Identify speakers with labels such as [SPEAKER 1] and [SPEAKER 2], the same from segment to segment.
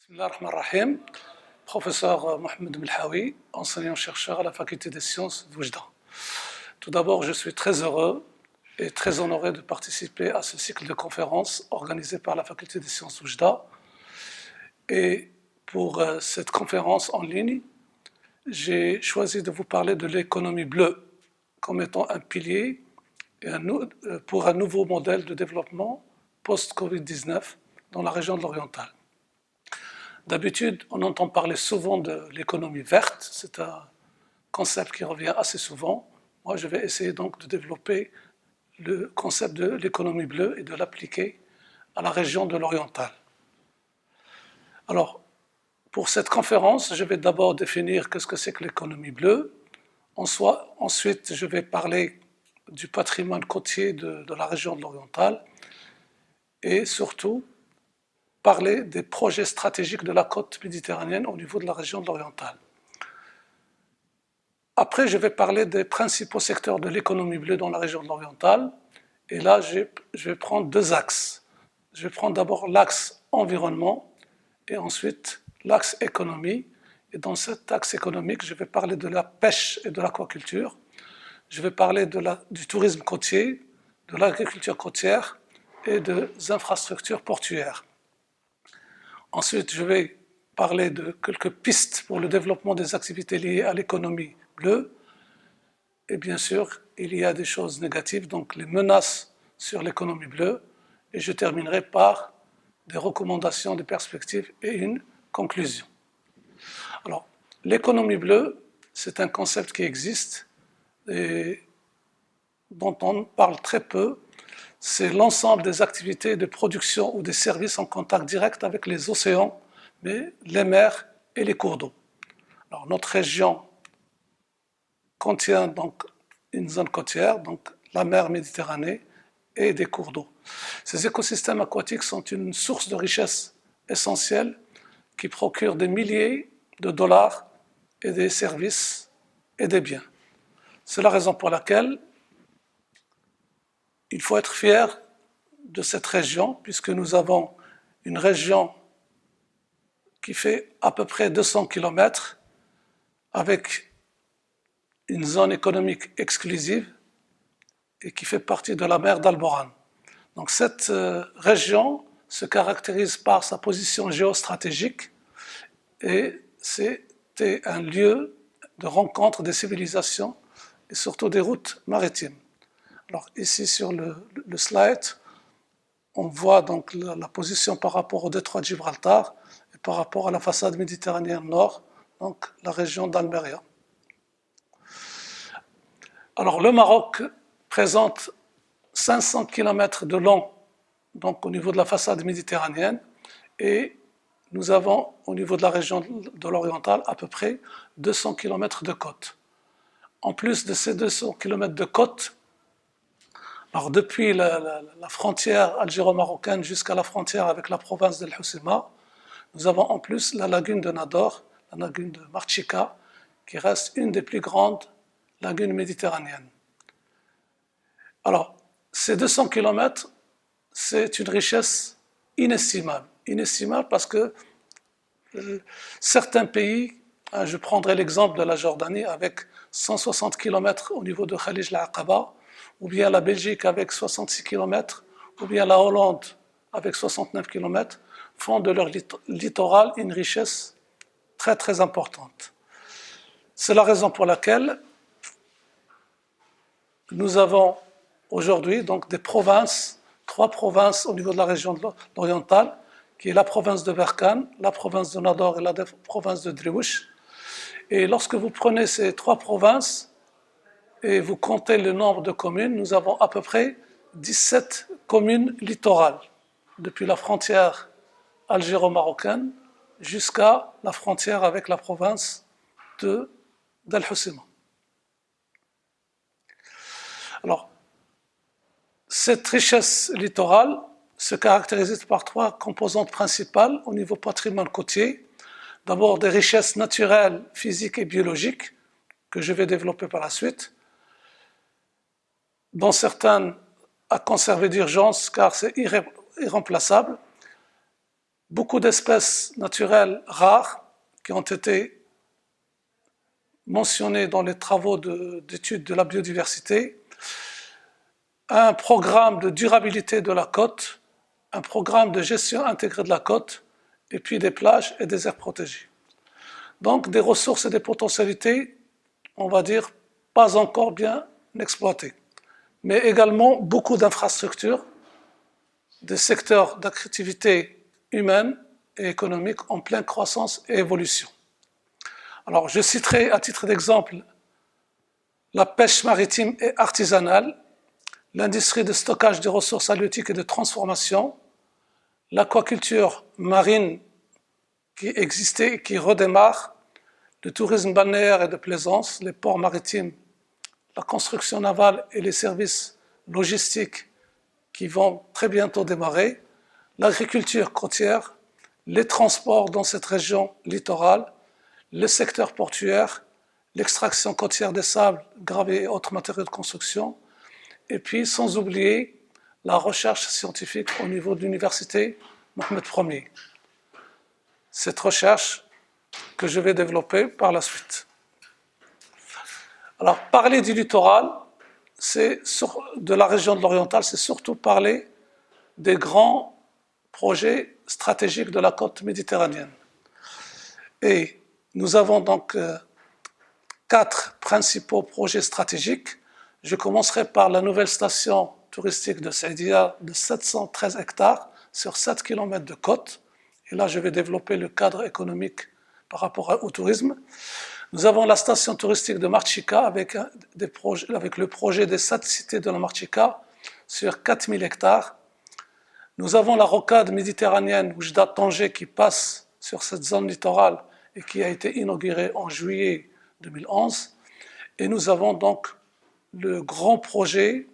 [SPEAKER 1] Bismillah ar-Rahman ar-Rahim, professeur Mohamed Belhaoui, enseignant-chercheur à la faculté des sciences de Oujda. Tout d'abord, je suis très heureux et très honoré de participer à ce cycle de conférences organisé par la faculté des sciences de Oujda. Et pour cette conférence en ligne, j'ai choisi de vous parler de l'économie bleue comme étant un pilier pour un nouveau modèle de développement post-Covid-19 dans la région de l'Oriental. D'habitude, on entend parler souvent de l'économie verte, c'est un concept qui revient assez souvent. Moi, je vais essayer donc de développer le concept de l'économie bleue et de l'appliquer à la région de l'Oriental. Alors, pour cette conférence, je vais d'abord définir ce que c'est que l'économie bleue. Ensuite, je vais parler du patrimoine côtier de la région de l'Oriental et surtout parler des projets stratégiques de la côte méditerranéenne au niveau de la région de l'Oriental. Après, je vais parler des principaux secteurs de l'économie bleue dans la région de l'Oriental. Et là, je vais prendre deux axes. Je vais prendre d'abord l'axe environnement et ensuite l'axe économie. Et dans cet axe économique, je vais parler de la pêche et de l'aquaculture. Je vais parler du tourisme côtier, de l'agriculture côtière et des infrastructures portuaires. Ensuite, je vais parler de quelques pistes pour le développement des activités liées à l'économie bleue. Et bien sûr, il y a des choses négatives, donc les menaces sur l'économie bleue. Et je terminerai par des recommandations, des perspectives et une conclusion. Alors, l'économie bleue, c'est un concept qui existe et dont on parle très peu. C'est l'ensemble des activités de production ou des services en contact direct avec les océans, mais les mers et les cours d'eau. Alors, notre région contient donc une zone côtière, donc la mer Méditerranée et des cours d'eau. Ces écosystèmes aquatiques sont une source de richesse essentielle qui procure des milliers de dollars et des services et des biens. C'est la raison pour laquelle il faut être fier de cette région, puisque nous avons une région qui fait à peu près 200 km avec une zone économique exclusive et qui fait partie de la mer d'Alboran. Donc cette région se caractérise par sa position géostratégique et c'était un lieu de rencontre des civilisations et surtout des routes maritimes. Alors ici sur le slide, on voit donc la position par rapport au détroit de Gibraltar et par rapport à la façade méditerranéenne nord, donc la région d'Almeria. Alors le Maroc présente 500 km de long donc au niveau de la façade méditerranéenne et nous avons au niveau de la région de l'Oriental à peu près 200 km de côte. En plus de ces 200 km de côte, alors depuis la frontière algéro-marocaine jusqu'à la frontière avec la province d'El Hoceima, nous avons en plus la lagune de Nador, la lagune de Marchika, qui reste une des plus grandes lagunes méditerranéennes. Alors, ces 200 km, c'est une richesse inestimable. Inestimable parce que certains pays, je prendrai l'exemple de la Jordanie avec 160 km au niveau de Khalij al-Aqaba, ou bien la Belgique avec 66 km, ou bien la Hollande avec 69 km, font de leur littoral une richesse très très importante. C'est la raison pour laquelle nous avons aujourd'hui donc des provinces, 3 provinces au niveau de la région orientale, qui est la province de Berkane, la province de Nador et la province de Driouch. Et lorsque vous prenez ces 3 provinces, et vous comptez le nombre de communes, nous avons à peu près 17 communes littorales, depuis la frontière algéro-marocaine jusqu'à la frontière avec la province d'El Hoceima. Alors, cette richesse littorale se caractérise par 3 composantes principales au niveau patrimoine côtier. D'abord, des richesses naturelles, physiques et biologiques, que je vais développer par la suite, dont certaines à conserver d'urgence car c'est irremplaçable. beaucoup d'espèces naturelles rares qui ont été mentionnées dans les travaux d'études de la biodiversité, un programme de durabilité de la côte, un programme de gestion intégrée de la côte, et puis des plages et des aires protégées. Donc des ressources et des potentialités, on va dire, pas encore bien exploitées, mais également beaucoup d'infrastructures, des secteurs d'activité humaine et économique en pleine croissance et évolution. Alors je citerai à titre d'exemple la pêche maritime et artisanale, l'industrie de stockage des ressources halieutiques et de transformation, l'aquaculture marine qui existait et qui redémarre, le tourisme balnéaire et de plaisance, les ports maritimes, la construction navale et les services logistiques qui vont très bientôt démarrer, l'agriculture côtière, les transports dans cette région littorale, le secteur portuaire, l'extraction côtière des sables, gravés et autres matériaux de construction, et puis sans oublier la recherche scientifique au niveau de l'université Mohamed Ier. Cette recherche que je vais développer par la suite. Alors, parler du littoral, de la région de l'Oriental, c'est surtout parler des grands projets stratégiques de la côte méditerranéenne. Et nous avons donc 4 principaux projets stratégiques. Je commencerai par la nouvelle station touristique de Saïdia de 713 hectares sur 7 km de côte. Et là, je vais développer le cadre économique par rapport au tourisme. Nous avons la station touristique de Marchika avec le projet des 7 cités de la Marchika sur 4000 hectares. Nous avons la rocade méditerranéenne Oujda-Tanger qui passe sur cette zone littorale et qui a été inaugurée en juillet 2011. Et nous avons donc le grand projet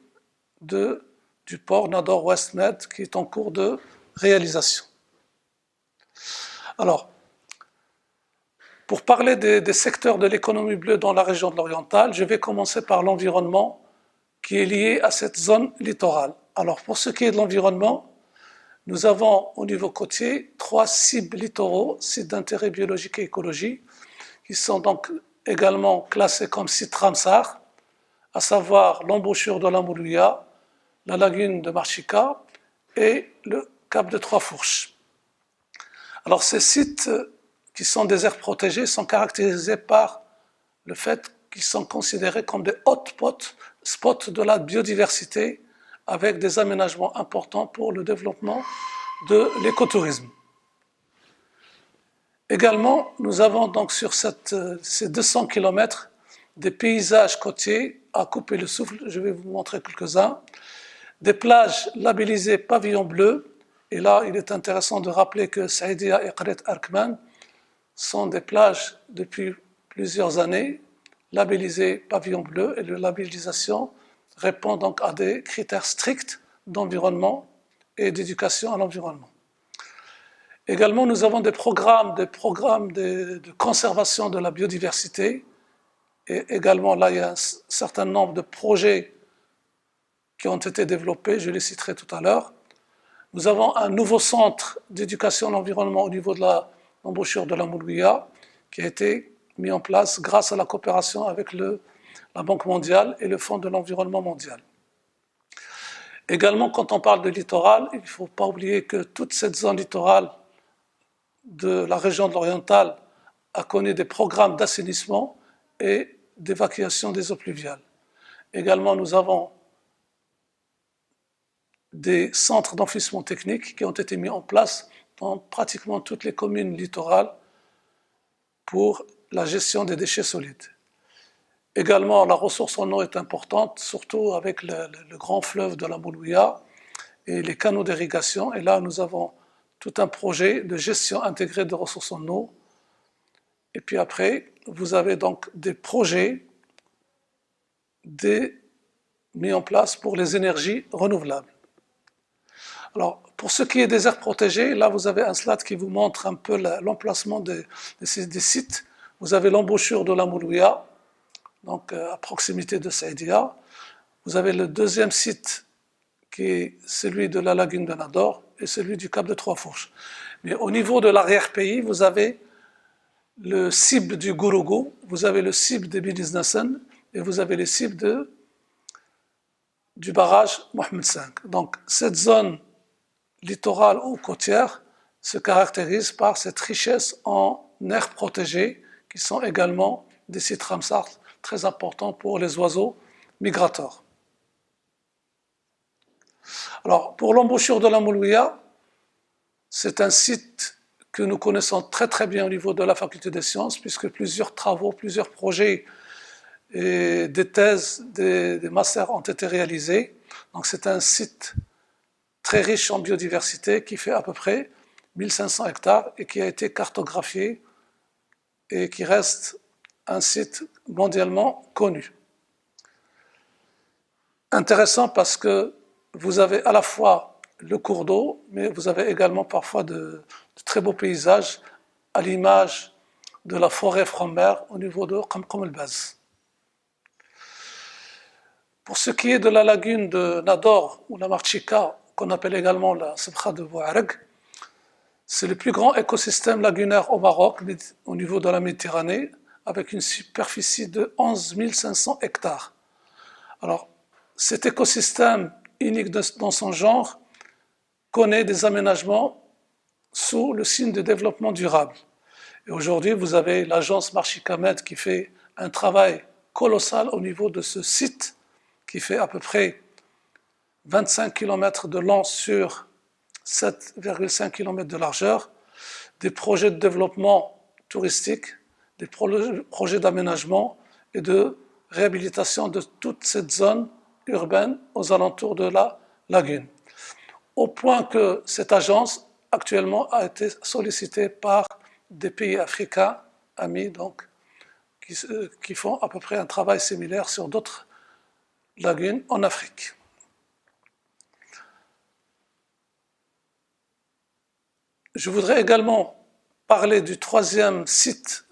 [SPEAKER 1] du port Nador West Med qui est en cours de réalisation. Alors, pour parler des secteurs de l'économie bleue dans la région de l'Oriental, je vais commencer par l'environnement qui est lié à cette zone littorale. Alors, pour ce qui est de l'environnement, nous avons au niveau côtier 3 cibles littoraux, sites d'intérêt biologique et écologie, qui sont donc également classés comme sites Ramsar, à savoir l'embouchure de la Moulouya, la lagune de Marchika et le cap de Trois Fourches. Alors ces sites qui sont des aires protégées sont caractérisés par le fait qu'ils sont considérés comme des hotspots de la biodiversité avec des aménagements importants pour le développement de l'écotourisme. Également, nous avons donc sur ces 200 km des paysages côtiers à couper le souffle, je vais vous montrer quelques-uns, des plages labellisées pavillon bleu, et là il est intéressant de rappeler que Saïdia et Qaret Arkman sont des plages depuis plusieurs années labellisées pavillon bleu, et la labellisation répond donc à des critères stricts d'environnement et d'éducation à l'environnement. Également, nous avons des programmes de conservation de la biodiversité, et également là, il y a un certain nombre de projets qui ont été développés, je les citerai tout à l'heure. Nous avons un nouveau centre d'éducation à l'environnement au niveau de l'embouchure de la Moulouya, qui a été mis en place grâce à la coopération avec la Banque mondiale et le Fonds de l'environnement mondial. Également, quand on parle de littoral, il ne faut pas oublier que toute cette zone littorale de la région de l'Oriental a connu des programmes d'assainissement et d'évacuation des eaux pluviales. Également, nous avons des centres d'enfouissement technique qui ont été mis en place dans pratiquement toutes les communes littorales pour la gestion des déchets solides. Également, la ressource en eau est importante, surtout avec le grand fleuve de la Moulouya et les canaux d'irrigation. Et là, nous avons tout un projet de gestion intégrée de ressources en eau. Et puis après, vous avez donc des projets mis en place pour les énergies renouvelables. Alors, pour ce qui est des aires protégées, là, vous avez un slide qui vous montre un peu l'emplacement des sites. Vous avez l'embouchure de la Moulouya, donc à proximité de Saïdia. Vous avez le deuxième site qui est celui de la lagune de Nador et celui du cap de Trois Fourches. Mais au niveau de l'arrière-pays, vous avez le cible du Gourougou, vous avez le cible de Biniznassen et vous avez les cibles du barrage Mohamed V. Donc cette zone littorale ou côtière se caractérise par cette richesse en aires protégées qui sont également des sites Ramsar très importants pour les oiseaux migrateurs. Alors pour l'embouchure de la Moulouia, c'est un site que nous connaissons très très bien au niveau de la faculté des sciences puisque plusieurs travaux, plusieurs projets et des thèses, des masters ont été réalisés. Donc c'est un site très riche en biodiversité qui fait à peu près 1500 hectares et qui a été cartographié et qui reste un site mondialement connu. Intéressant parce que vous avez à la fois le cours d'eau, mais vous avez également parfois de très beaux paysages à l'image de la forêt frommer au niveau de Qamqam el-Baz. Pour ce qui est de la lagune de Nador ou la Marchika, qu'on appelle également la Sebkha de Bouareg, c'est le plus grand écosystème lagunaire au Maroc, au niveau de la Méditerranée, avec une superficie de 11 500 hectares. Alors, cet écosystème unique dans son genre connaît des aménagements sous le signe de développement durable. Et aujourd'hui, vous avez l'agence Marchika-Med qui fait un travail colossal au niveau de ce site qui fait à peu près 25 km de long sur 7,5 km de largeur, des projets de développement touristique, des projets d'aménagement et de réhabilitation de toute cette zone urbaine aux alentours de la lagune. Au point que cette agence actuellement a été sollicitée par des pays africains, amis donc, qui font à peu près un travail similaire sur d'autres lagunes en Afrique. Je voudrais également parler du troisième site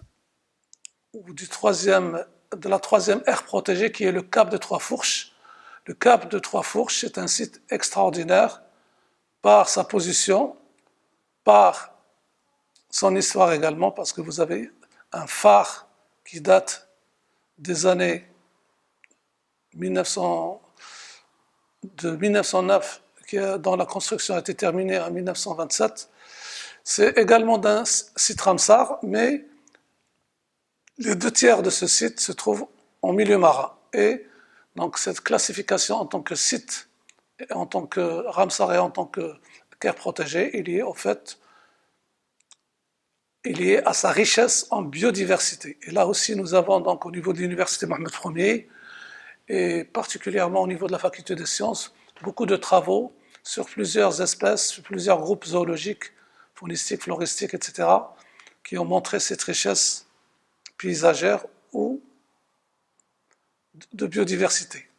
[SPEAKER 1] ou de la troisième aire protégée qui est le Cap de Trois-Fourches. Le Cap de Trois-Fourches est un site extraordinaire par sa position, par son histoire également, parce que vous avez un phare qui date des années 1909, dont la construction a été terminée en 1927. C'est également d'un site Ramsar, mais les 2/3 de ce site se trouvent en milieu marin. Et donc cette classification en tant que site, en tant que Ramsar et en tant qu'aire protégée, il y est au fait lié à sa richesse en biodiversité. Et là aussi, nous avons donc au niveau de l'université Mohamed Ier, et particulièrement au niveau de la faculté des sciences, beaucoup de travaux sur plusieurs espèces, sur plusieurs groupes zoologiques, faunistiques, floristiques, etc., qui ont montré cette richesse paysagère ou de biodiversité.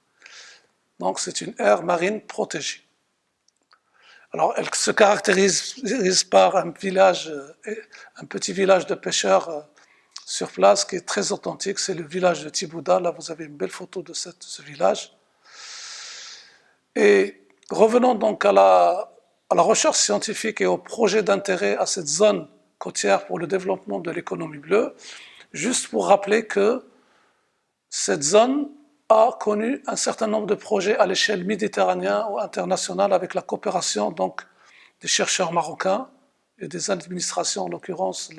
[SPEAKER 1] Donc c'est une aire marine protégée. Alors elle se caractérise par un petit village de pêcheurs sur place qui est très authentique, c'est le village de Tibouda. Là vous avez une belle photo de ce village. Et revenons donc à la recherche scientifique et au projet d'intérêt à cette zone côtière pour le développement de l'économie bleue, juste pour rappeler que cette zone a connu un certain nombre de projets à l'échelle méditerranéenne ou internationale avec la coopération donc des chercheurs marocains et des administrations, en l'occurrence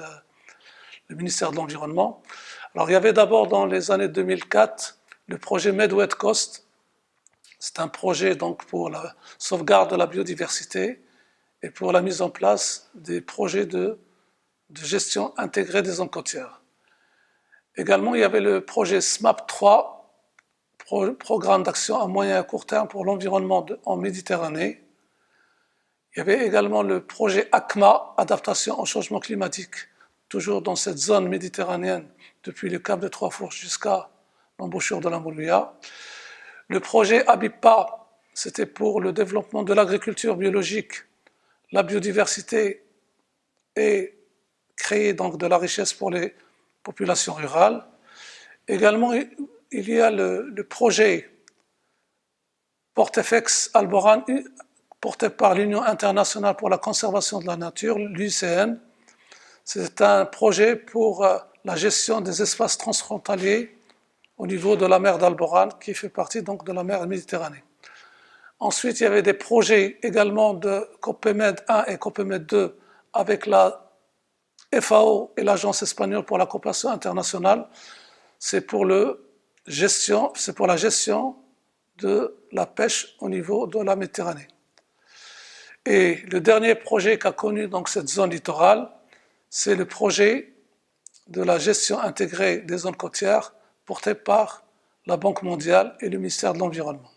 [SPEAKER 1] le ministère de l'Environnement. Alors il y avait d'abord dans les années 2004 le projet Med-Wet Coast. C'est un projet donc pour la sauvegarde de la biodiversité et pour la mise en place des projets de gestion intégrée des zones côtières. Également, il y avait le projet SMAP 3, Programme d'action à moyen et à court terme pour l'environnement en Méditerranée. Il y avait également le projet ACMA, Adaptation au changement climatique, toujours dans cette zone méditerranéenne, depuis le Cap de Trois-Fourches jusqu'à l'embouchure de la Moulouia. Le projet ABIPA, c'était pour le développement de l'agriculture biologique, la biodiversité et créer donc de la richesse pour les populations rurales. Également, il y a le projet Portefex Alboran porté par l'Union internationale pour la conservation de la nature, l'UICN. C'est un projet pour la gestion des espaces transfrontaliers au niveau de la mer d'Alborane, qui fait partie donc de la mer Méditerranée. Ensuite, il y avait des projets également de COPEMED 1 et COPEMED 2 avec la FAO et l'Agence espagnole pour la coopération internationale. C'est pour la gestion de la pêche au niveau de la Méditerranée. Et le dernier projet qu'a connu donc cette zone littorale, c'est le projet de la gestion intégrée des zones côtières porté par la Banque mondiale et le ministère de l'Environnement.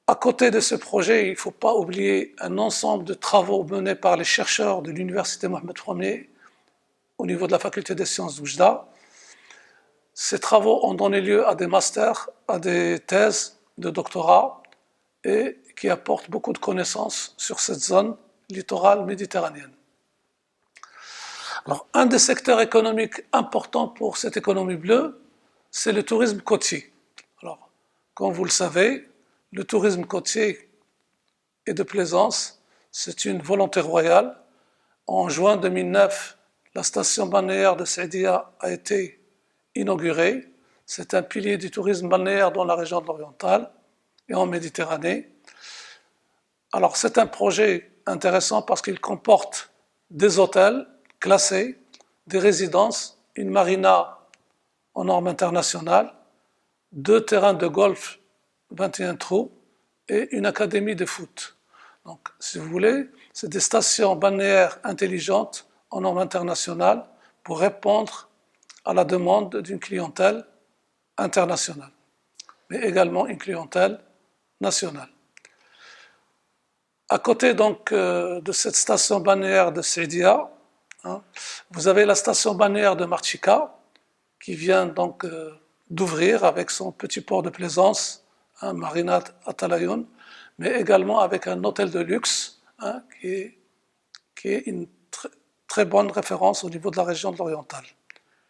[SPEAKER 1] À côté de ce projet, il ne faut pas oublier un ensemble de travaux menés par les chercheurs de l'Université Mohamed Ier au niveau de la faculté des sciences d'Oujda. Ces travaux ont donné lieu à des masters, à des thèses de doctorat et qui apportent beaucoup de connaissances sur cette zone littorale méditerranéenne. Alors, un des secteurs économiques importants pour cette économie bleue, c'est le tourisme côtier. Alors, comme vous le savez, le tourisme côtier et de plaisance, c'est une volonté royale. En juin 2009, la station balnéaire de Saïdia a été inaugurée. C'est un pilier du tourisme balnéaire dans la région de l'Oriental et en Méditerranée. Alors, c'est un projet intéressant parce qu'il comporte des hôtels classés, des résidences, une marina aux normes internationales, 2 terrains de golf, 21 trous et une académie de foot. Donc, si vous voulez, c'est des stations balnéaires intelligentes aux normes internationales pour répondre à la demande d'une clientèle internationale, mais également une clientèle nationale. À côté donc de cette station balnéaire de Saïdia, vous avez la station balnéaire de Marchika qui vient donc d'ouvrir avec son petit port de plaisance, Marina Atalayoun, mais également avec un hôtel de luxe qui est une très bonne référence au niveau de la région de l'Oriental.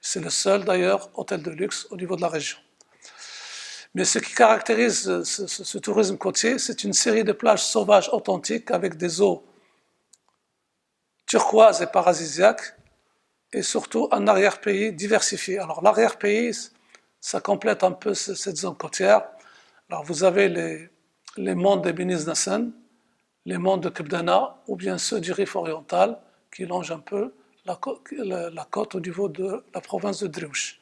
[SPEAKER 1] C'est le seul d'ailleurs hôtel de luxe au niveau de la région. Mais ce qui caractérise ce tourisme côtier, c'est une série de plages sauvages authentiques avec des eaux turquoises et paradisiaques et surtout un arrière-pays diversifié. Alors l'arrière-pays, ça complète un peu cette zone côtière. Alors vous avez les monts de Beniz-Nassan, les monts de Kebdana ou bien ceux du Rif oriental qui longent un peu la côte au niveau de la province de Drouch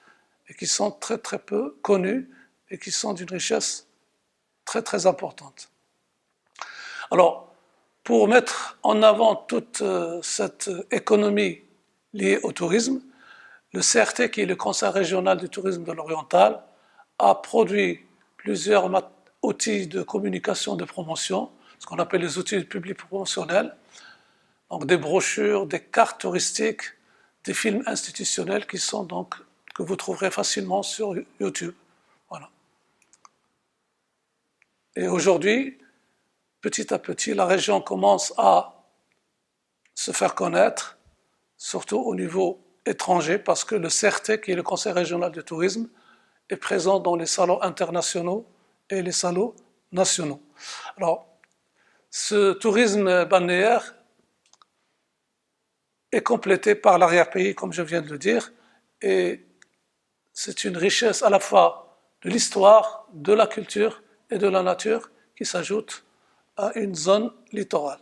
[SPEAKER 1] et qui sont très très peu connus et qui sont d'une richesse très très importante. Alors, pour mettre en avant toute cette économie liée au tourisme, le CRT, qui est le Conseil régional du tourisme de l'Oriental, a produit plusieurs outils de communication, de promotion, ce qu'on appelle les outils publics promotionnels, donc des brochures, des cartes touristiques, des films institutionnels qui sont donc que vous trouverez facilement sur YouTube. Voilà. Et aujourd'hui, petit à petit, la région commence à se faire connaître, surtout au niveau étranger, parce que le CRT, qui est le Conseil régional du tourisme, est présent dans les salons internationaux et les salons nationaux. Alors, ce tourisme balnéaire est complété par l'arrière-pays, comme je viens de le dire, et c'est une richesse à la fois de l'histoire, de la culture et de la nature qui s'ajoute à une zone littorale.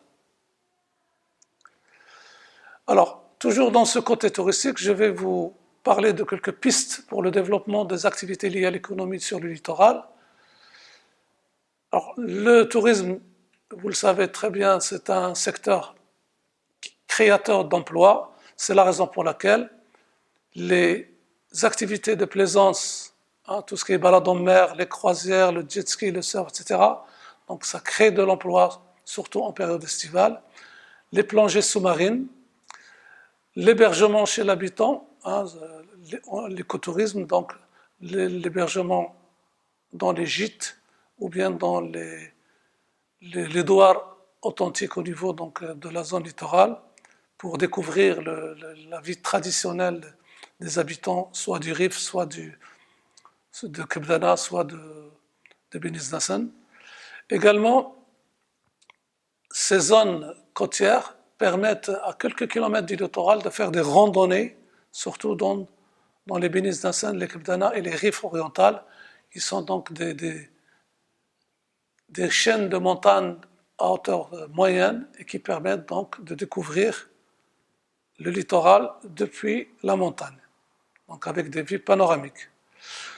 [SPEAKER 1] Alors, toujours dans ce côté touristique, je vais vous parler de quelques pistes pour le développement des activités liées à l'économie sur le littoral. Alors, le tourisme, vous le savez très bien, c'est un secteur créateur d'emplois. C'est la raison pour laquelle les activités de plaisance, tout ce qui est balade en mer, les croisières, le jet ski, le surf, etc., donc ça crée de l'emploi, surtout en période estivale. Les plongées sous-marines, l'hébergement chez l'habitant, l'écotourisme, donc l'hébergement dans les gîtes ou bien dans les douars authentiques au niveau donc, de la zone littorale pour découvrir la vie traditionnelle des habitants, soit du Rif, soit de Kebdana, soit de Beniz Nassan. Également, ces zones côtières permettent à quelques kilomètres du littoral de faire des randonnées, surtout dans les Bénis d'Assen, les Kebdana et les rives orientales, qui sont donc des chaînes de montagnes à hauteur moyenne et qui permettent donc de découvrir le littoral depuis la montagne, donc avec des vues panoramiques.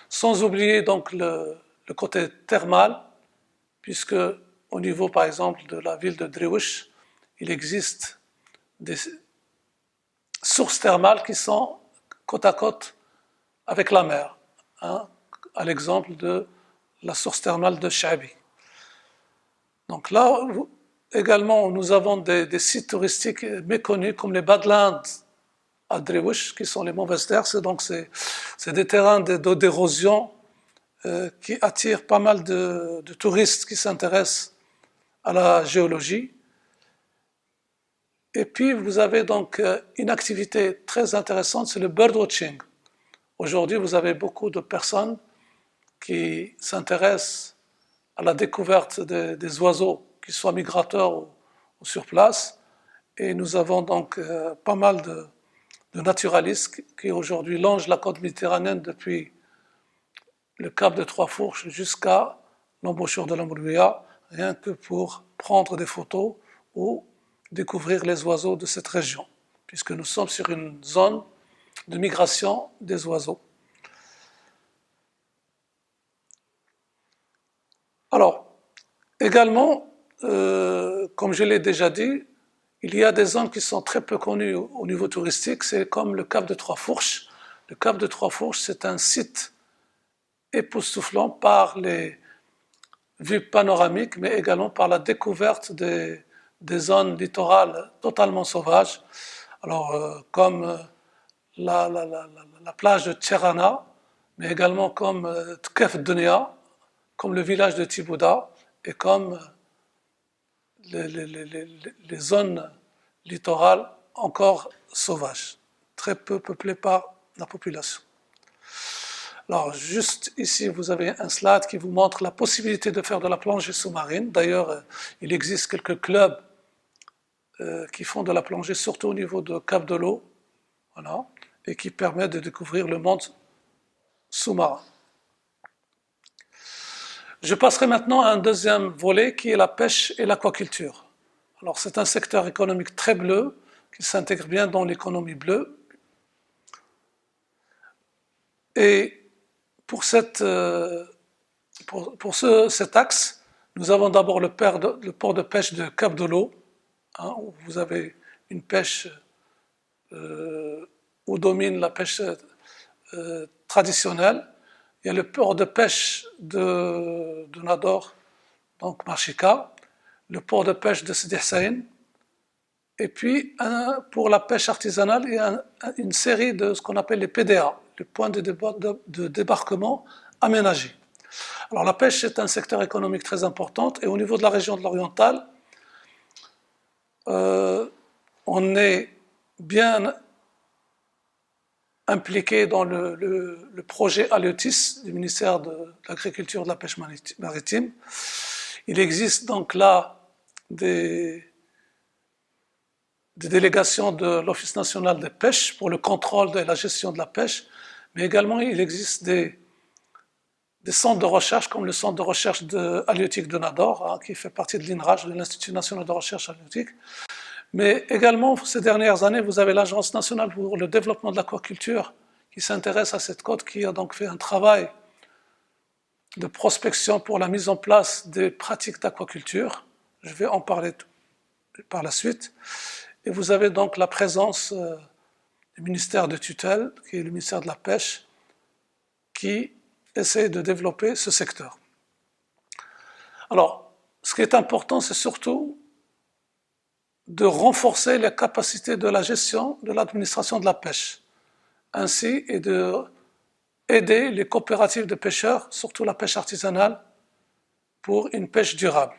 [SPEAKER 1] Sans oublier donc le côté thermal, puisque au niveau par exemple de la ville de Drewush, il existe des sources thermales qui sont côte à côte avec la mer, hein, à l'exemple de la source thermale de Sha'bi. Donc là, également, nous avons des sites touristiques méconnus comme les Badlands à Drewush, qui sont les mauvaises terres. C'est des terrains d'érosion qui attirent pas mal de touristes qui s'intéressent à la géologie. Et puis, vous avez donc une activité très intéressante, c'est le birdwatching. Aujourd'hui, vous avez beaucoup de personnes qui s'intéressent à la découverte des oiseaux, qu'ils soient migrateurs ou sur place. Et nous avons donc pas mal de naturalistes qui aujourd'hui longent la côte méditerranéenne depuis le cap de Trois-Fourches jusqu'à l'embouchure de la Moulouya, rien que pour prendre des photos ou découvrir les oiseaux de cette région, puisque nous sommes sur une zone de migration des oiseaux. Alors, également, comme je l'ai déjà dit, il y a des zones qui sont très peu connues au niveau touristique, c'est comme le cap de Trois-Fourches. Le cap de Trois-Fourches, c'est un site époustouflant par les vues panoramiques, mais également par la découverte des zones littorales totalement sauvages, alors comme la plage de Tcherana, mais également comme Tkef Dunia, comme le village de Tibouda, et comme les zones littorales encore sauvages, très peu peuplées par la population. Alors, juste ici, vous avez un slide qui vous montre la possibilité de faire de la plongée sous-marine. D'ailleurs, il existe quelques clubs qui font de la plongée, surtout au niveau de Cap de l'Eau, voilà, et qui permettent de découvrir le monde sous-marin. Je passerai maintenant à un deuxième volet qui est la pêche et l'aquaculture. Alors, c'est un secteur économique très bleu qui s'intègre bien dans l'économie bleue. Et pour cet axe, nous avons d'abord le port de pêche de Cap de l'Eau, hein, où vous avez une pêche où domine la pêche traditionnelle. Il y a le port de pêche de Nador, donc Marchika, le port de pêche de Sidi Hussein, et puis pour la pêche artisanale, il y a une série de ce qu'on appelle les PDA, les points de débarquement aménagés. Alors la pêche est un secteur économique très important et au niveau de la région de l'Oriental, on est bien impliqué dans le projet Aliotis du ministère de l'Agriculture et de la Pêche maritime. Il existe donc là des délégations de l'Office national des pêches pour le contrôle de la gestion de la pêche, mais également il existe des centres de recherche comme le centre de recherche halieutique de Nador, hein, qui fait partie de l'INRAJ, de l'Institut national de recherche halieutique. Mais également, ces dernières années, vous avez l'Agence nationale pour le développement de l'aquaculture qui s'intéresse à cette côte, qui a donc fait un travail de prospection pour la mise en place des pratiques d'aquaculture. Je vais en parler par la suite. Et vous avez donc la présence du ministère de tutelle, qui est le ministère de la Pêche, qui essaie de développer ce secteur. Alors, ce qui est important, c'est surtout de renforcer les capacités de la gestion de l'administration de la pêche, ainsi et d'aider les coopératives de pêcheurs, surtout la pêche artisanale, pour une pêche durable.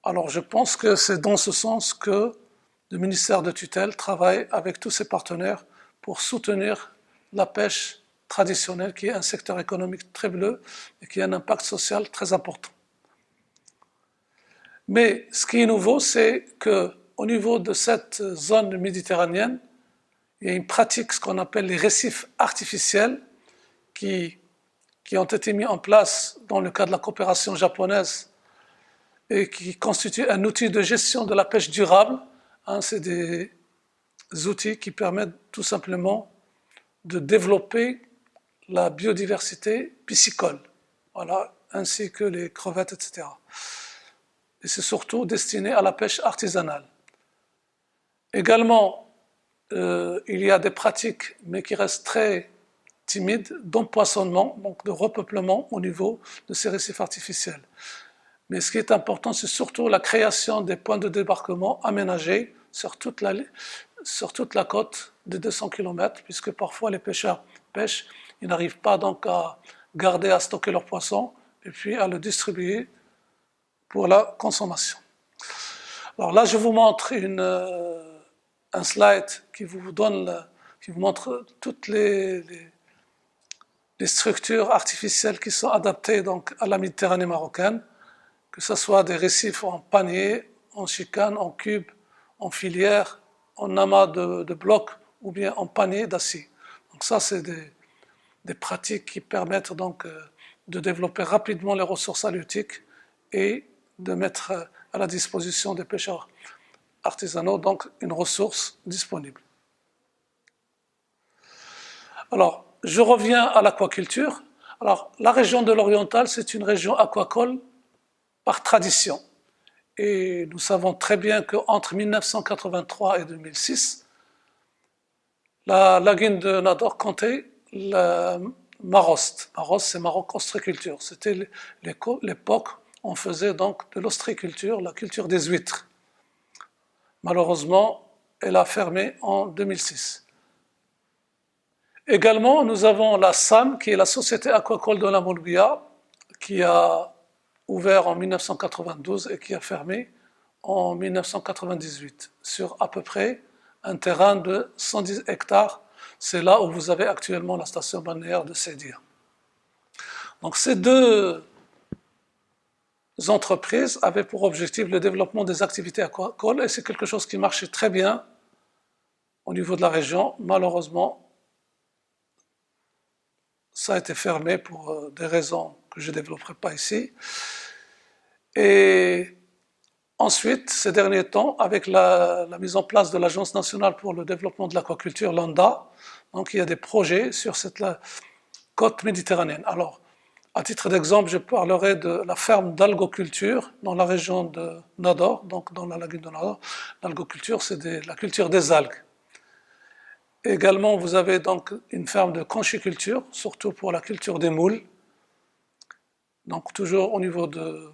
[SPEAKER 1] Alors je pense que c'est dans ce sens que le ministère de tutelle travaille avec tous ses partenaires pour soutenir la pêche traditionnelle, qui est un secteur économique très bleu et qui a un impact social très important. Mais ce qui est nouveau, c'est qu'au niveau de cette zone méditerranéenne, il y a une pratique, ce qu'on appelle les récifs artificiels, qui ont été mis en place dans le cadre de la coopération japonaise et qui constituent un outil de gestion de la pêche durable. C'est des outils qui permettent tout simplement de développer la biodiversité piscicole, voilà, ainsi que les crevettes, etc. Et c'est surtout destiné à la pêche artisanale. Également, il y a des pratiques, mais qui restent très timides, d'empoisonnement, donc de repeuplement au niveau de ces récifs artificiels. Mais ce qui est important, c'est surtout la création des points de débarquement aménagés sur toute la côte de 200 km, puisque parfois les pêcheurs pêchent, ils n'arrivent pas donc à garder, à stocker leurs poissons, et puis à le distribuer pour la consommation. Alors là, je vous montre un slide qui vous montre toutes les structures artificielles qui sont adaptées donc à la Méditerranée marocaine, que ce soit des récifs en panier, en chicane, en cube, en filière, en amas de blocs ou bien en panier d'acier. Donc ça, c'est des pratiques qui permettent donc de développer rapidement les ressources halieutiques et de mettre à la disposition des pêcheurs artisanaux donc une ressource disponible. Alors, je reviens à l'aquaculture. Alors, la région de l'Oriental, c'est une région aquacole par tradition. Et nous savons très bien qu'entre 1983 et 2006, la lagune de Nador comptait la Marost. Marost, c'est Maroc ostréiculture. C'était l'époque où on faisait donc de l'ostréiculture, la culture des huîtres. Malheureusement, elle a fermé en 2006. Également, nous avons la SAM, qui est la Société aquacole de la Moulbia, qui a ouvert en 1992 et qui a fermé en 1998, sur à peu près un terrain de 110 hectares. C'est là où vous avez actuellement la station balnéaire de Sédir. Donc ces deux entreprises avaient pour objectif le développement des activités aquacoles et c'est quelque chose qui marchait très bien au niveau de la région. Malheureusement, ça a été fermé pour des raisons que je ne développerai pas ici. Et ensuite, ces derniers temps, avec la mise en place de l'Agence nationale pour le développement de l'aquaculture, l'ANDA, donc il y a des projets sur cette côte méditerranéenne. Alors, à titre d'exemple, je parlerai de la ferme d'algoculture dans la région de Nador, donc dans la lagune de Nador. L'algoculture, c'est la culture des algues. Également, vous avez donc une ferme de conchiculture, surtout pour la culture des moules, donc toujours au niveau de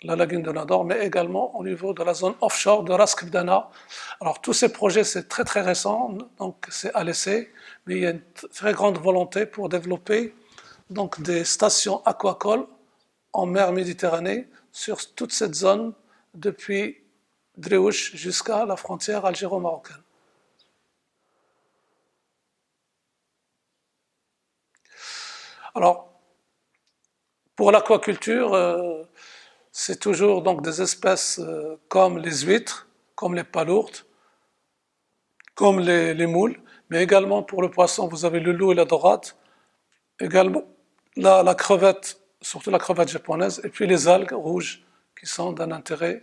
[SPEAKER 1] la lagune de Nador, mais également au niveau de la zone offshore de Ras Kbdana. Alors tous ces projets, c'est très très récent, donc c'est à l'essai, mais il y a une très grande volonté pour développer donc des stations aquacoles en mer Méditerranée sur toute cette zone depuis Dréouch jusqu'à la frontière algéro-marocaine. Alors, pour l'aquaculture, c'est toujours donc des espèces comme les huîtres, comme les palourdes, comme les moules, mais également pour le poisson, vous avez le loup et la dorade, également la crevette, surtout la crevette japonaise, et puis les algues rouges qui sont d'un intérêt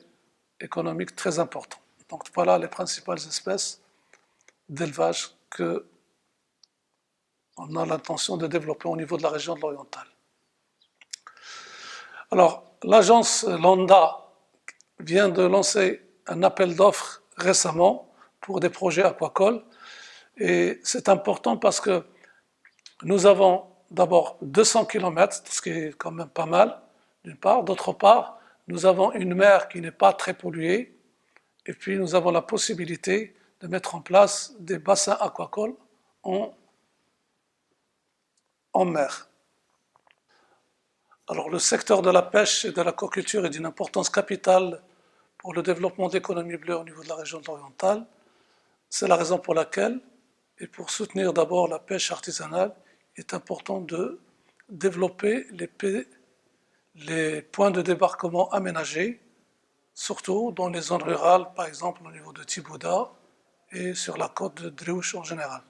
[SPEAKER 1] économique très important. Donc voilà les principales espèces d'élevage qu'on a l'intention de développer au niveau de la région de l'Oriental. Alors, l'agence Landa vient de lancer un appel d'offres récemment pour des projets aquacoles et c'est important parce que nous avons d'abord 200 km, ce qui est quand même pas mal, d'une part. D'autre part, nous avons une mer qui n'est pas très polluée et puis nous avons la possibilité de mettre en place des bassins aquacoles en mer. Alors le secteur de la pêche et de l'aquaculture est d'une importance capitale pour le développement de l'économie bleue au niveau de la région de l'Oriental. C'est la raison pour laquelle, et pour soutenir d'abord la pêche artisanale, il est important de développer les points de débarquement aménagés surtout dans les zones rurales, par exemple au niveau de Tibouda et sur la côte de Driouch en général.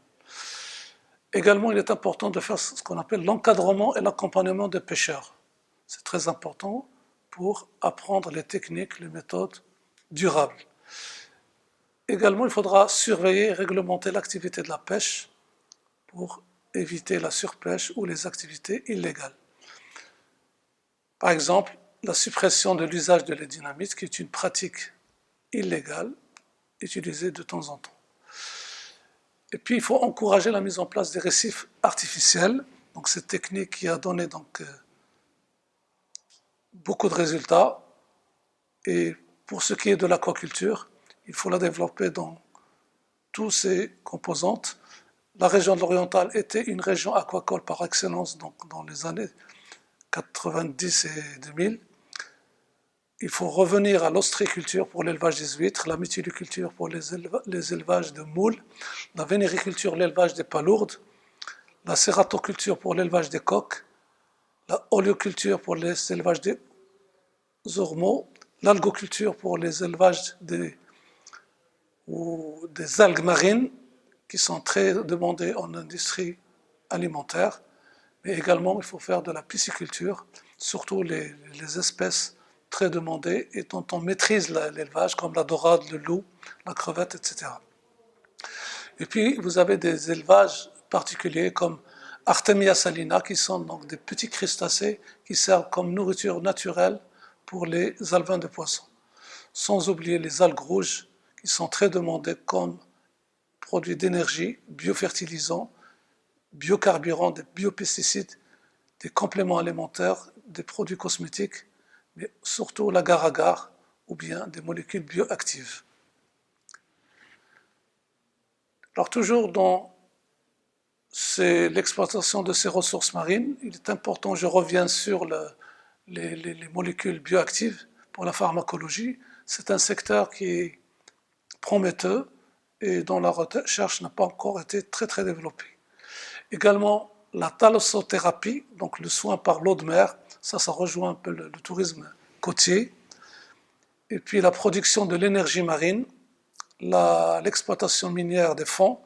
[SPEAKER 1] Également, il est important de faire ce qu'on appelle l'encadrement et l'accompagnement des pêcheurs. C'est très important pour apprendre les techniques, les méthodes durables. Également, il faudra surveiller et réglementer l'activité de la pêche pour éviter la surpêche ou les activités illégales. Par exemple, la suppression de l'usage de la dynamite, qui est une pratique illégale utilisée de temps en temps. Et puis, il faut encourager la mise en place des récifs artificiels. Donc, cette technique qui a donné beaucoup de résultats. Et pour ce qui est de l'aquaculture, il faut la développer dans toutes ses composantes. La région de l'Oriental était une région aquacole par excellence donc dans les années 90 et 2000. Il faut revenir à l'ostréiculture pour l'élevage des huîtres, la mytiliculture pour les élevages de moules, la vénériculture, l'élevage des palourdes, la cératoculture pour l'élevage des coqs, la oléoculture pour les élevages des ormeaux, l'algoculture pour les élevages des algues marines qui sont très demandées en industrie alimentaire, mais également il faut faire de la pisciculture, surtout les espèces très demandées et dont on maîtrise l'élevage, comme la dorade, le loup, la crevette, etc. Et puis vous avez des élevages particuliers comme Artemia salina, qui sont donc des petits crustacés qui servent comme nourriture naturelle pour les alevins de poissons. Sans oublier les algues rouges, qui sont très demandées comme produits d'énergie, biofertilisants, biocarburants, des biopesticides, des compléments alimentaires, des produits cosmétiques, mais surtout l'agar-agar ou bien des molécules bioactives. Alors toujours dans l'exploitation de ces ressources marines, il est important, je reviens sur les molécules bioactives pour la pharmacologie. C'est un secteur qui est prometteur et dont la recherche n'a pas encore été très développée. Également, la thalassothérapie, donc le soin par l'eau de mer, ça rejoint un peu le tourisme côtier. Et puis la production de l'énergie marine, l'exploitation minière des fonds,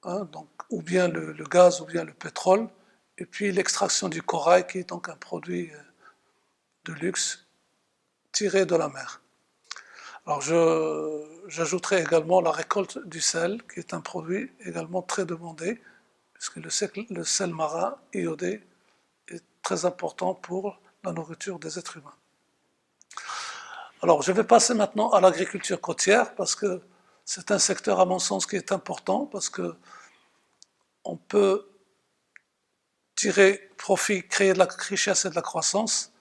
[SPEAKER 1] donc, ou bien le gaz ou bien le pétrole, et puis l'extraction du corail qui est donc un produit de luxe tiré de la mer. Alors j'ajouterai également la récolte du sel, qui est un produit également très demandé, puisque le sel marin iodé est très important pour la nourriture des êtres humains. Alors je vais passer maintenant à l'agriculture côtière, parce que c'est un secteur à mon sens qui est important, parce que on peut tirer profit, créer de la richesse et de la croissance.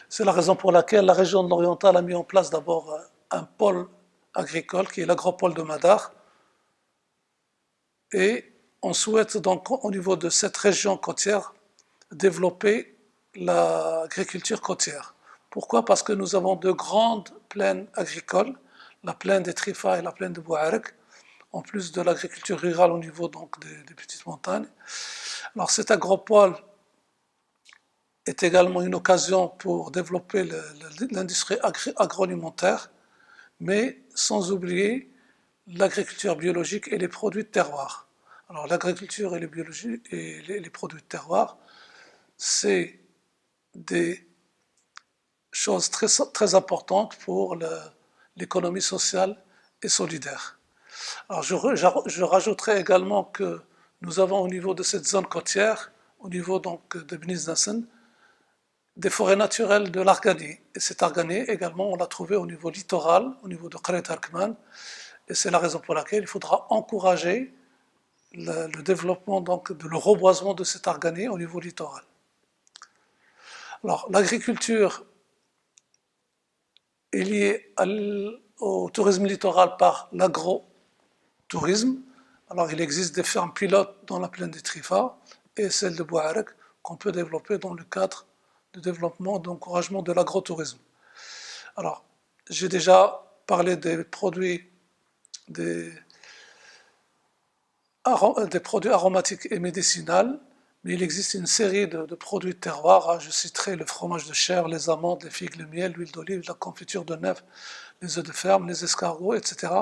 [SPEAKER 1] C'est la raison pour laquelle la région de l'Oriental a mis en place d'abord un pôle agricole qui est l'agropole de Madar. Et on souhaite donc au niveau de cette région côtière développer l'agriculture côtière. Pourquoi? Parce que nous avons de grandes plaines agricoles, la plaine des Trifa et la plaine de Bouarek, en plus de l'agriculture rurale au niveau donc des petites montagnes. Alors cet agropole est également une occasion pour développer l'industrie agroalimentaire, mais sans oublier l'agriculture biologique et les produits de terroir. Alors l'agriculture et les produits de terroir, c'est des choses très importantes pour l'économie sociale et solidaire. Alors je rajouterai également que nous avons au niveau de cette zone côtière, au niveau donc de Bniz Nassan, des forêts naturelles de l'arganie. Et cet arganie également, on l'a trouvé au niveau littoral, au niveau de Qaret Arkman, et c'est la raison pour laquelle il faudra encourager le développement donc de le reboisement de cet arganie au niveau littoral. Alors l'agriculture est liée au tourisme littoral par l'agro-tourisme. Alors il existe des fermes pilotes dans la plaine des Trifa et celle de Bouarek qu'on peut développer dans le cadre de développement, d'encouragement de l'agrotourisme. Alors, j'ai déjà parlé des produits aromatiques et médicinaux, mais il existe une série de produits de terroir. Je citerai le fromage de chèvre, les amandes, les figues, le miel, l'huile d'olive, la confiture de nèfles, les œufs de ferme, les escargots, etc.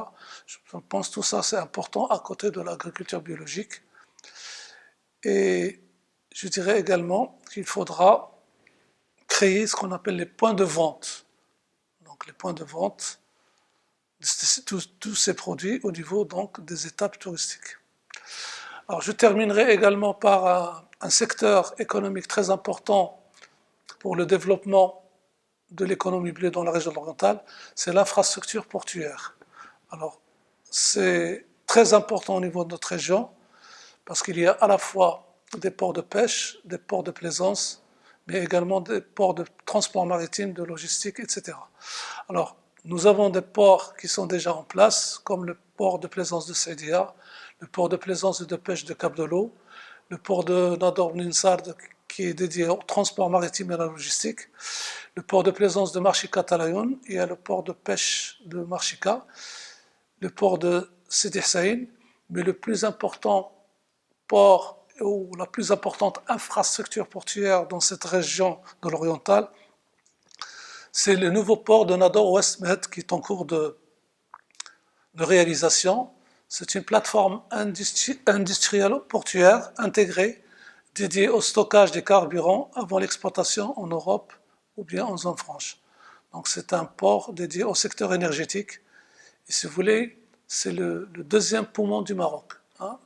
[SPEAKER 1] Je pense que tout ça, c'est important à côté de l'agriculture biologique. Et je dirais également qu'il faudra créer ce qu'on appelle les points de vente. Donc les points de vente de tous ces produits au niveau donc des étapes touristiques. Alors je terminerai également par un secteur économique très important pour le développement de l'économie bleue dans la région orientale, c'est l'infrastructure portuaire. Alors c'est très important au niveau de notre région parce qu'il y a à la fois des ports de pêche, des ports de plaisance, mais également des ports de transport maritime, de logistique, etc. Alors, nous avons des ports qui sont déjà en place, comme le port de plaisance de Saidia, le port de plaisance et de pêche de Cap de l'Eau, le port de Nador Ninsard qui est dédié au transport maritime et à la logistique, le port de plaisance de Marchika Talayoun, il y a le port de pêche de Marchika, le port de Sidi Hsaïn, mais le plus important port ou la plus importante infrastructure portuaire dans cette région de l'oriental, c'est le nouveau port de Nador West Med qui est en cours de réalisation. C'est une plateforme industrielle portuaire intégrée dédiée au stockage des carburants avant l'exploitation en Europe ou bien en zone franche. Donc c'est un port dédié au secteur énergétique. Et si vous voulez, c'est le deuxième poumon du Maroc.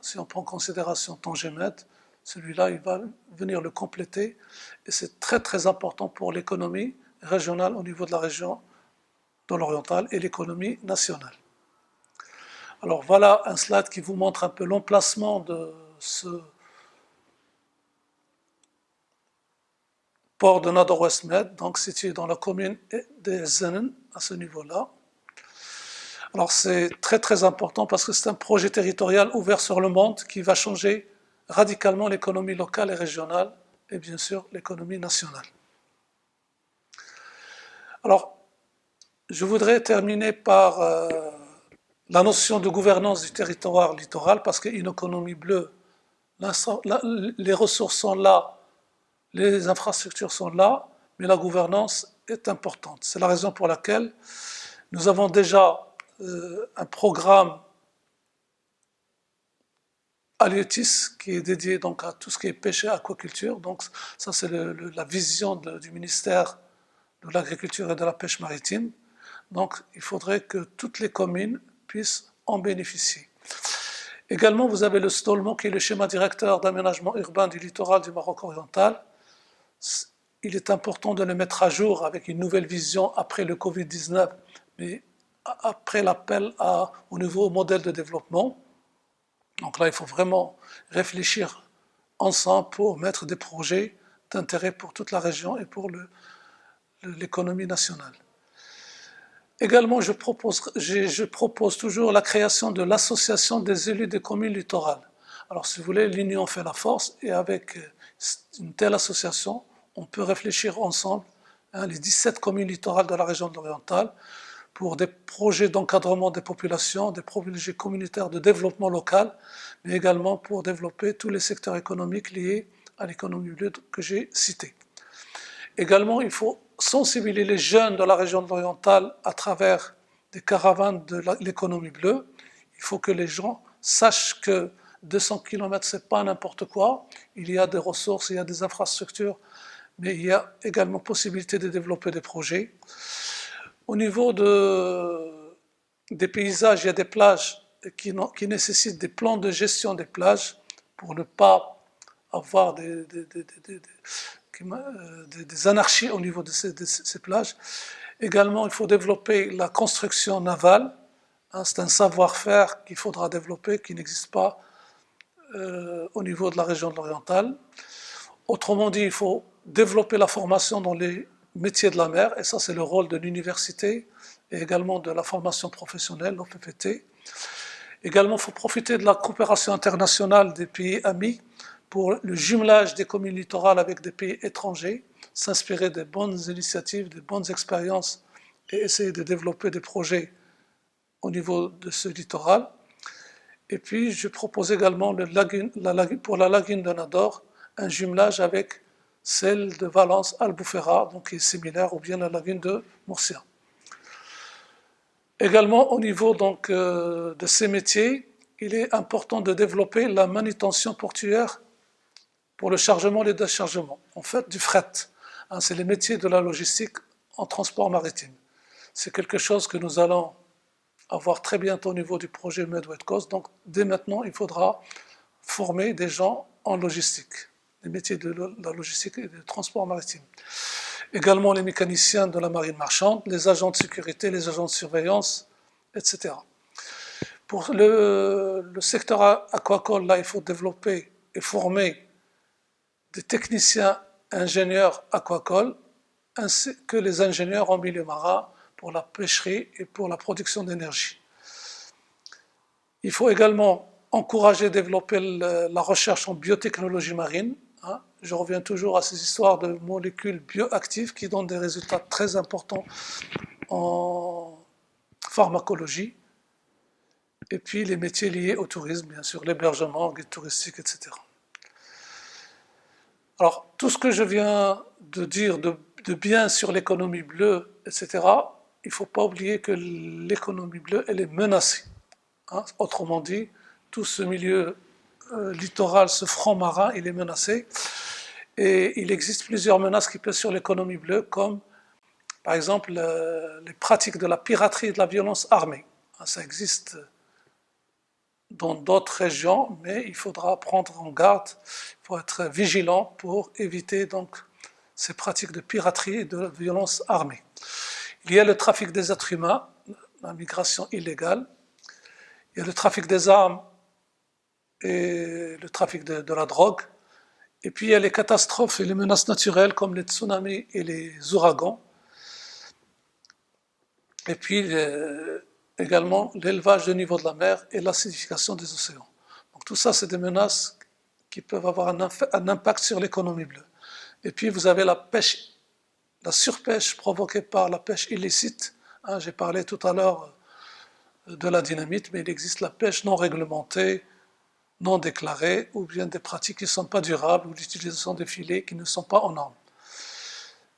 [SPEAKER 1] Si on prend en considération Tangemed, celui-là, il va venir le compléter. Et c'est très très important pour l'économie régionale au niveau de la région de l'oriental et l'économie nationale. Alors voilà un slide qui vous montre un peu l'emplacement de ce port de Nador West Med, donc situé dans la commune de Zenen, à ce niveau-là. Alors c'est très très important parce que c'est un projet territorial ouvert sur le monde qui va changer radicalement l'économie locale et régionale et bien sûr l'économie nationale. Alors je voudrais terminer par la notion de gouvernance du territoire littoral parce qu'une économie bleue, les ressources sont là, les infrastructures sont là, mais la gouvernance est importante. C'est la raison pour laquelle nous avons déjà un programme Aliotis qui est dédié donc à tout ce qui est pêche et aquaculture. Donc ça c'est la vision du ministère de l'Agriculture et de la Pêche maritime. Donc il faudrait que toutes les communes puissent en bénéficier. Également vous avez le STOLMO qui est le schéma directeur d'aménagement urbain du littoral du Maroc oriental. Il est important de le mettre à jour avec une nouvelle vision après le Covid-19, mais après l'appel au nouveau modèle de développement. Donc là, il faut vraiment réfléchir ensemble pour mettre des projets d'intérêt pour toute la région et pour l'économie nationale. Également, je propose toujours la création de l'association des élus des communes littorales. Alors, si vous voulez, l'union fait la force et avec une telle association, on peut réfléchir ensemble, les 17 communes littorales de la région de l'Oriental, pour des projets d'encadrement des populations, des projets communautaires de développement local, mais également pour développer tous les secteurs économiques liés à l'économie bleue que j'ai cités. Également, il faut sensibiliser les jeunes de la région de l'Oriental à travers des caravanes de l'économie bleue. Il faut que les gens sachent que 200 km, ce n'est pas n'importe quoi. Il y a des ressources, il y a des infrastructures, mais il y a également possibilité de développer des projets. Au niveau des paysages, il y a des plages qui nécessitent des plans de gestion des plages pour ne pas avoir des anarchies au niveau de ces plages. Également, il faut développer la construction navale. C'est un savoir-faire qu'il faudra développer, qui n'existe pas au niveau de la région de l'Oriental. Autrement dit, il faut développer la formation dans les métiers de la mer, et ça c'est le rôle de l'université et également de la formation professionnelle, l'OPPT. Également, il faut profiter de la coopération internationale des pays amis pour le jumelage des communes littorales avec des pays étrangers, s'inspirer des bonnes initiatives, des bonnes expériences et essayer de développer des projets au niveau de ce littoral. Et puis, je propose également pour la lagune de Nador, un jumelage avec celle de Valence Albufera, donc qui est similaire, ou bien la lagune de Murcia. Également, au niveau donc, de ces métiers, il est important de développer la manutention portuaire pour le chargement et le déchargement, en fait du fret. C'est les métiers de la logistique en transport maritime. C'est quelque chose que nous allons avoir très bientôt au niveau du projet Med-West Coast. Donc dès maintenant, il faudra former des gens en logistique, les métiers de la logistique et du transport maritime. Également les mécaniciens de la marine marchande, les agents de sécurité, les agents de surveillance, etc. Pour le secteur aquacole, là, il faut développer et former des techniciens ingénieurs aquacoles, ainsi que les ingénieurs en milieu marin pour la pêcherie et pour la production d'énergie. Il faut également encourager et développer la recherche en biotechnologie marine. Je reviens toujours à ces histoires de molécules bioactives qui donnent des résultats très importants en pharmacologie. Et puis les métiers liés au tourisme, bien sûr, l'hébergement, guide touristique, etc. Alors, tout ce que je viens de dire de bien sur l'économie bleue, etc., il ne faut pas oublier que l'économie bleue, elle est menacée. Autrement dit, tout ce milieu littoral, ce front marin, il est menacé. Et il existe plusieurs menaces qui pèsent sur l'économie bleue, comme par exemple les pratiques de la piraterie et de la violence armée. Ça existe dans d'autres régions, mais il faudra prendre en garde, il faut être vigilant pour éviter donc ces pratiques de piraterie et de violence armée. Il y a le trafic des êtres humains, la migration illégale, il y a le trafic des armes et le trafic de la drogue, et puis il y a les catastrophes et les menaces naturelles comme les tsunamis et les ouragans, et puis également l'élevage de niveau de la mer et l'acidification des océans. Donc tout ça, c'est des menaces qui peuvent avoir un impact sur l'économie bleue. Et puis vous avez la pêche, la surpêche provoquée par la pêche illicite. J'ai parlé tout à l'heure de la dynamite, mais il existe la pêche non réglementée, non déclarée, ou bien des pratiques qui ne sont pas durables, ou l'utilisation des filets qui ne sont pas en normes.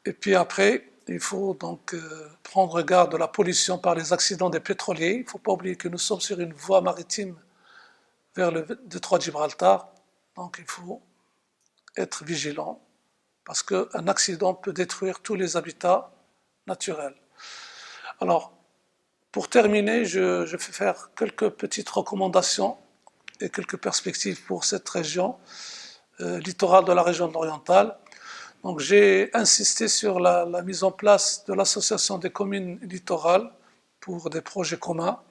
[SPEAKER 1] Et puis après, il faut donc prendre garde de la pollution par les accidents des pétroliers. Il ne faut pas oublier que nous sommes sur une voie maritime vers le détroit de Gibraltar. Donc il faut être vigilant parce qu'un accident peut détruire tous les habitats naturels. Alors, pour terminer, je vais faire quelques petites recommandations et quelques perspectives pour cette région littorale de la région de l'Oriental. Donc j'ai insisté sur la mise en place de l'association des communes littorales pour des projets communs,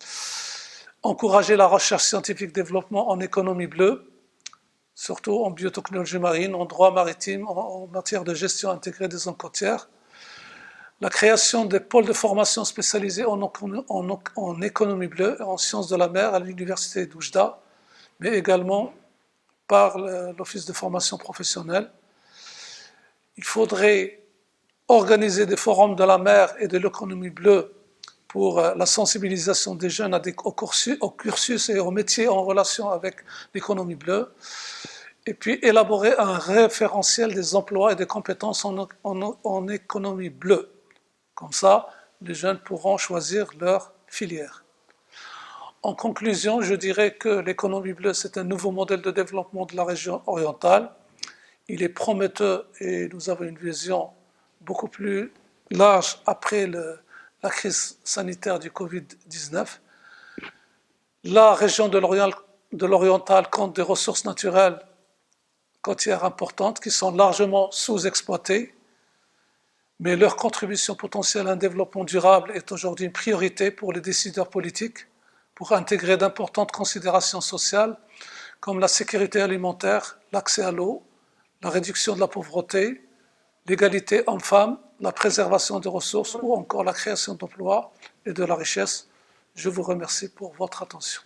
[SPEAKER 1] encourager la recherche scientifique développement en économie bleue, surtout en biotechnologie marine, en droit maritime, en matière de gestion intégrée des zones côtières, la création des pôles de formation spécialisés en économie bleue et en sciences de la mer à l'université d'Oujda, mais également par l'Office de formation professionnelle. Il faudrait organiser des forums de la mer et de l'économie bleue pour la sensibilisation des jeunes au cursus et aux métiers en relation avec l'économie bleue, et puis élaborer un référentiel des emplois et des compétences en économie bleue. Comme ça, les jeunes pourront choisir leur filière. En conclusion, je dirais que l'économie bleue, c'est un nouveau modèle de développement de la région orientale. Il est prometteur et nous avons une vision beaucoup plus large après la crise sanitaire du Covid-19. La région de l'Oriental compte des ressources naturelles côtières importantes qui sont largement sous-exploitées, mais leur contribution potentielle à un développement durable est aujourd'hui une priorité pour les décideurs politiques pour intégrer d'importantes considérations sociales comme la sécurité alimentaire, l'accès à l'eau, la réduction de la pauvreté, l'égalité hommes-femmes, la préservation des ressources ou encore la création d'emplois et de la richesse. Je vous remercie pour votre attention.